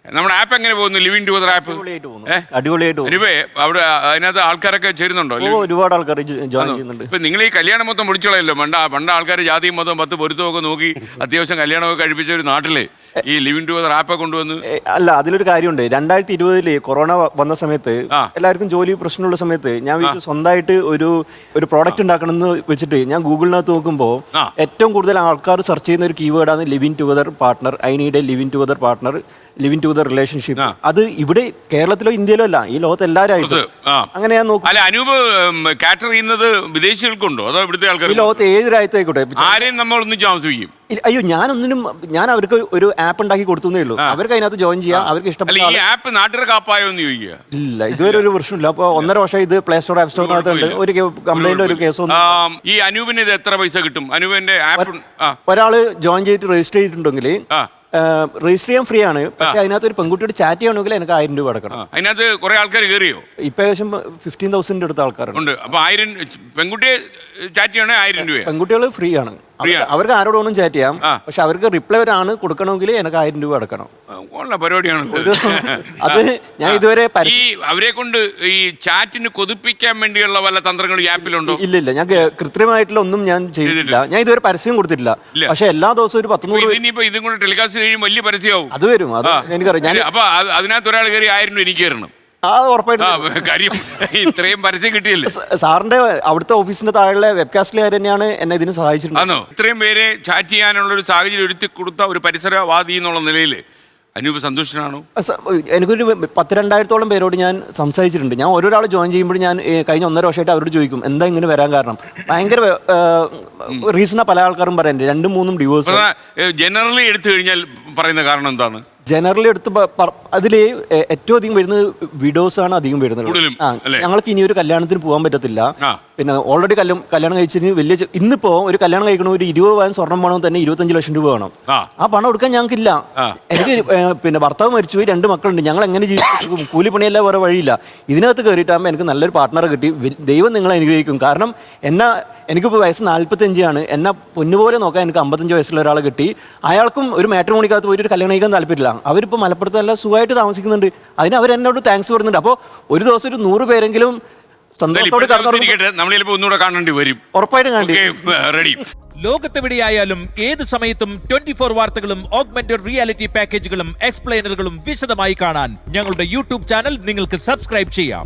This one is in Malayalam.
നമ്മുടെ ആപ്പ് എങ്ങനെ പോകുന്നു? ലിവിംഗ് ടുഗദർ ആപ്പ് അടിപൊളിയായിട്ട് അവിടെ അതിനകത്ത് ആൾക്കാരൊക്കെ ചേരുന്നുണ്ടോ? ഒരുപാട് ആൾക്കാർ ജോയിൻ ചെയ്യുന്നുണ്ട്. ഇപ്പൊ നിങ്ങൾ ഈ കല്യാണം മൊത്തം വിളിച്ചോളല്ലോ. പണ്ട് ആൾക്കാർ ജാതിയും മൊത്തം 10 പൊരുത്തമൊക്കെ നോക്കി അത്യാവശ്യം കല്യാണമൊക്കെ കഴിപ്പിച്ച ഒരു നാട്ടില് ഈ ലിവിംഗ് ടുഗദർ ആപ്പ് കൊണ്ടുവന്ന്. അല്ല, അതിലൊരു കാര്യമുണ്ട്. 2020 കൊറോണ വന്ന സമയത്ത് എല്ലാവർക്കും ജോലി പ്രശ്നമുള്ള സമയത്ത് ഞാൻ വീട്ടിൽ സ്വന്തമായിട്ട് ഒരു പ്രോഡക്റ്റ് ഉണ്ടാക്കണമെന്ന് വെച്ചിട്ട് ഞാൻ ഗൂഗിളിനകത്ത് നോക്കുമ്പോൾ ഏറ്റവും കൂടുതൽ ആൾക്കാർ സെർച്ച് ചെയ്യുന്ന ഒരു കീവേഡാണ് living together partner. I need a living together partner, living together relationship. അത് ഇവിടെ കേരളത്തിലോ ഇന്ത്യയിലോ അല്ല, ഈ ലോകത്ത് എല്ലാവരും അങ്ങനെ ഞാൻ നോക്കും. അല്ല, അനൂപ് കാറ്റർ ചെയ്യുന്നത് വിദേശികൾക്കുണ്ടോ അതോ ഇവിടുത്തെ ആൾക്കാർ? ഈ ലോകത്ത് ഏത് രാജ്യത്തായിക്കോട്ടെ, ആരെയും നമ്മൾ ഒന്നിച്ച് താമസിപ്പിക്കും. അയ്യോ, ഞാൻ അവർക്ക് ഒരു ആപ്പ് ഉണ്ടാക്കി കൊടുത്തേ ഉള്ളൂ. അവർക്ക് അതിനകത്ത് ജോയിൻ ചെയ്യാം, അവർക്ക് ഇഷ്ടപ്പെട്ട. ഈ ആപ്പ് നാട്ടുകാർ കാപ്പായോ എന്ന് ചോദിക്കുക. ഇല്ല, ഇതുവരെ ഒരു പ്രശ്നമില്ല. അപ്പോൾ 1.5 വർഷം ഇത് പ്ലേ സ്റ്റോർ ആപ്പ് സ്റ്റോറിനകത്തുണ്ട്. ഒരു കംപ്ലൈന്റ് ഒരു കേസോ. ഈ അനൂപിന് ഇത് എത്ര പൈസ കിട്ടും? അനൂപിന്റെ ആപ്പ് ഒരാള് ജോയിൻ ചെയ്തിട്ട് രജിസ്റ്റർ ചെയ്തിട്ടുണ്ടെങ്കിൽ രജിസ്റ്റർ ചെയ്യാൻ ഫ്രീ ആണ്. പക്ഷെ അതിനകത്ത് ഒരു പെൺകുട്ടിയോട് ചാറ്റ് ചെയ്യണമെങ്കിൽ എനിക്ക് 1000 രൂപ അടക്കണം. അതിനകത്ത് കുറെ ആൾക്കാർ കയറിയോ? ഇപ്പൊ ഏകദേശം 15,000 അടുത്ത ആൾക്കാരുണ്ട്. അപ്പൊ 1000 പെൺകുട്ടിയെ ചാറ്റ് ചെയ്യണേ 1000 രൂപ. പെൺകുട്ടികൾ ഫ്രീ ആണ്. അവർക്ക് ആരോടൊന്നും ചാറ്റ് ചെയ്യാം. പക്ഷെ അവർക്ക് റിപ്ലൈ ആണ് കൊടുക്കണമെങ്കിൽ എനിക്ക് 1000 രൂപ അടക്കണം. പരിപാടിയാണ് അത്. ഞാൻ ഇതുവരെ അവരെ കൊണ്ട് ഈ ചാറ്റിന് കൊതിപ്പിക്കാൻ വേണ്ടിയുള്ള വല്ല തന്ത്രങ്ങൾ ഈ ആപ്പിലുണ്ടോ? ഇല്ല, ഞാൻ കൃത്യമായിട്ടുള്ള ഒന്നും ഞാൻ ചെയ്തിട്ടില്ല. ഞാൻ ഇതുവരെ പരസ്യം കൊടുത്തിട്ടില്ല. പക്ഷെ എല്ലാ ദിവസവും ഒരു 100 ഇനിയിപ്പോ ഇതും കൂടെ ടെലികാസ്റ്റ് കഴിയും വലിയ പരസ്യമാവും. അത് വരും, അത് എനിക്കറിയാം. അപ്പൊ അതിനകത്ത് ഒരാൾ കയറി 1000 രൂപ എനിക്ക് കയറണം. കാര്യം ഇത്രയും പരസ്യം കിട്ടിയല്ലേ. സാറിന്റെ അവിടുത്തെ ഓഫീസിന്റെ താഴെ വെബ്കാസ്റ്റിലെ തന്നെയാണ് എന്നെ ഇതിന് സഹായിച്ചിട്ടുണ്ട്. ഇത്രയും പേരെ ചാറ്റ് ചെയ്യാനുള്ള ഒരു സാഹചര്യം ഒരുത്തി കൊടുത്ത ഒരു പരിസരവാദി എന്നുള്ള നിലയിൽ അനൂപ് സന്തുഷ്ടനാണോ? എനിക്കൊരു 10,000-2000 പേരോട് ഞാൻ സംസാരിച്ചിട്ടുണ്ട്. ഞാൻ ഓരോരാൾ ജോയിൻ ചെയ്യുമ്പോൾ ഞാൻ കഴിഞ്ഞ 1.5 വർഷമായിട്ട് അവരോട് ചോദിക്കും എന്താ ഇങ്ങനെ വരാൻ കാരണം. ഭയങ്കര റീസണാ പല ആൾക്കാരും പറയുന്നത്. 2-3 ഡിവോഴ്സ് ജനറലി എടുത്തു കഴിഞ്ഞാൽ പറയുന്ന കാരണം എന്താണ്? ജനറലി എടുത്ത് അതിൽ ഏറ്റവും അധികം വരുന്നത് വിഡോസ് ആണ് അധികം വരുന്നത്. ഞങ്ങൾക്ക് ഇനി ഒരു കല്യാണത്തിന് പോകാൻ പറ്റത്തില്ല. പിന്നെ ഓൾറെഡി കല്യാണം കഴിച്ചിട്ട് വലിയ ഇന്നിപ്പോ ഒരു കല്യാണം കഴിക്കണ ഒരു 20 പവൻ സ്വർണ്ണം വേണം തന്നെ 25 ലക്ഷം രൂപ വേണം. ആ പണം കൊടുക്കാൻ ഞങ്ങൾക്കില്ല. എനിക്ക് പിന്നെ ഭർത്താവ് മരിച്ചുപോയി, 2 മക്കളുണ്ട്. ഞങ്ങൾ എങ്ങനെ ജീവിക്കും? കൂലിപ്പണിയല്ല, വേറെ വഴിയില്ല. ഇതിനകത്ത് കയറിയിട്ടാകുമ്പോൾ എനിക്ക് നല്ലൊരു പാർട്ട്ണറെ കിട്ടി. ദൈവം നിങ്ങളെ അനുഗ്രഹിക്കും. കാരണം എനിക്കിപ്പോൾ വയസ്സ് 45 ആണ്. എന്നെ പൊന്നുപോലെ നോക്കാൻ എനിക്ക് 55 വയസ്സുള്ള ഒരാളെ കിട്ടി. അയാൾക്കും ഒരു മാട്രിമോണിക്കകത്ത് പോയിട്ട് ഒരു കല്യാണം കഴിക്കാൻ താല്പര്യമില്ല. അവരിപ്പോൾ മലപ്പുറത്ത് നല്ല സുഖമായിട്ട് താമസിക്കുന്നുണ്ട്. അതിന് അവരെന്നോട് താങ്ക്സ് പറയുന്നുണ്ട്. അപ്പോൾ ഒരു ദിവസം ഒരു 100 പേരെങ്കിലും സന്തോഷത്തോടെ ഉറപ്പായിട്ടും കാണേണ്ടി. ലോകത്തെവിടെയായാലും ഏത് സമയത്തും 24 വാർത്തകളും ഓഗ്മെന്റഡ് റിയാലിറ്റി പാക്കേജുകളും എക്സ്പ്ലെയിനറുകളും വിശദമായി കാണാൻ ഞങ്ങളുടെ യൂട്യൂബ് ചാനൽ നിങ്ങൾക്ക് സബ്സ്ക്രൈബ് ചെയ്യാം.